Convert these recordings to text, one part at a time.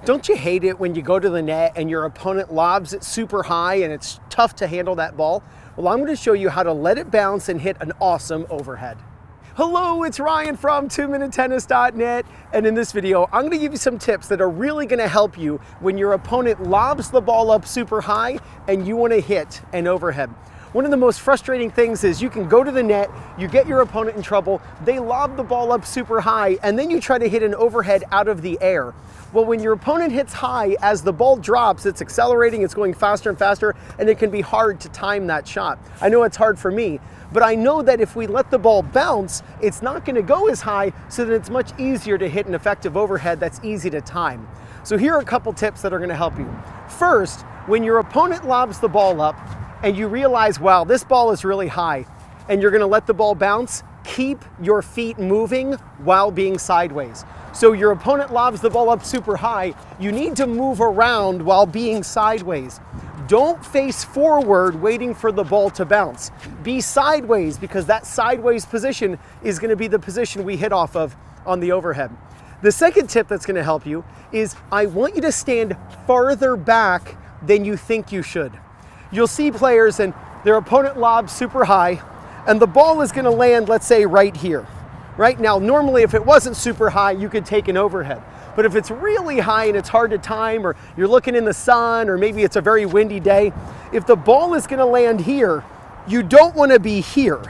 Don't you hate it when you go to the net and your opponent lobs it super high and it's tough to handle that ball? Well, I'm going to show you how to let it bounce and hit an awesome overhead. Hello, it's Ryan from 2minutetennis.net, and in this video, I'm going to give you some tips that are really going to help you when your opponent lobs the ball up super high and you want to hit an overhead. One of the most frustrating things is you can go to the net, you get your opponent in trouble, they lob the ball up super high, and then you try to hit an overhead out of the air. Well, when your opponent hits high, as the ball drops, it's accelerating, it's going faster and faster, and it can be hard to time that shot. I know it's hard for me, but I know that if we let the ball bounce, it's not going to go as high, so that it's much easier to hit an effective overhead that's easy to time. So here are a couple tips that are going to help you. First, when your opponent lobs the ball up, and you realize, wow, this ball is really high, and you're gonna let the ball bounce, keep your feet moving while being sideways. So your opponent lobs the ball up super high, you need to move around while being sideways. Don't face forward waiting for the ball to bounce. Be sideways, because that sideways position is gonna be the position we hit off of on the overhead. The second tip that's gonna help you is I want you to stand farther back than you think you should. You'll see players and their opponent lobs super high and the ball is gonna land, let's say, right here. Right now, normally if it wasn't super high, you could take an overhead. But if it's really high and it's hard to time, or you're looking in the sun, or maybe it's a very windy day, if the ball is gonna land here, you don't wanna be here,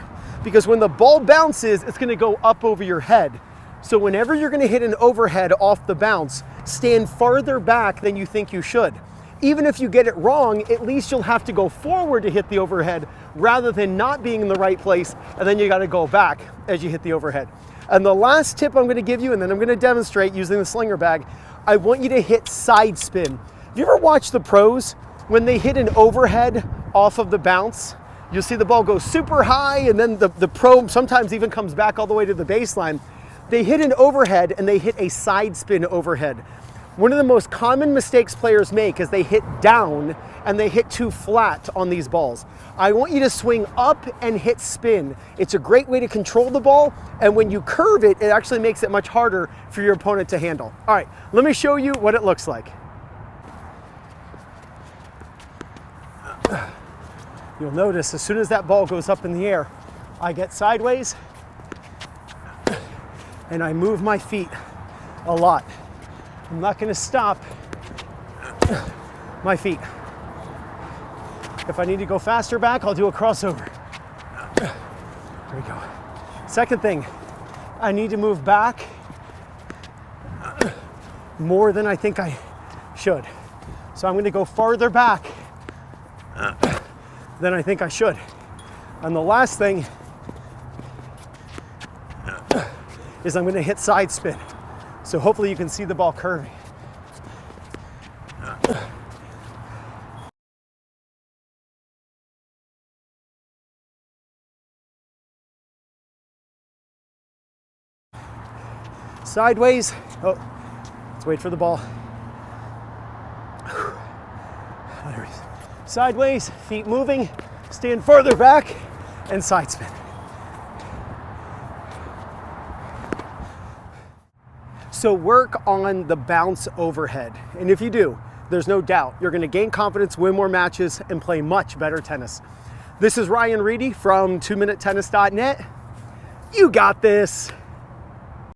because when the ball bounces, it's gonna go up over your head. So whenever you're gonna hit an overhead off the bounce, stand farther back than you think you should. Even if you get it wrong, at least you'll have to go forward to hit the overhead rather than not being in the right place, and then you gotta go back as you hit the overhead. And the last tip I'm gonna give you, and then I'm gonna demonstrate using the slinger bag, I want you to hit side spin. Have you ever watched the pros? When they hit an overhead off of the bounce, you'll see the ball go super high, and then the pro sometimes even comes back all the way to the baseline. They hit an overhead and they hit a side spin overhead. One of the most common mistakes players make is they hit down and they hit too flat on these balls. I want you to swing up and hit spin. It's a great way to control the ball, and when you curve it, it actually makes it much harder for your opponent to handle. All right, let me show you what it looks like. You'll notice as soon as that ball goes up in the air, I get sideways and I move my feet a lot. I'm not gonna stop my feet. If I need to go faster back, I'll do a crossover. There we go. Second thing, I need to move back more than I think I should. So I'm gonna go farther back than I think I should. And the last thing is I'm gonna hit side spin. So hopefully you can see the ball curving. Sideways. Oh, let's wait for the ball. There it is. Sideways, feet moving, stand further back, and side spin. So work on the bounce overhead. And if you do, there's no doubt you're gonna gain confidence, win more matches, and play much better tennis. This is Ryan Reedy from 2minutetennis.net. You got this.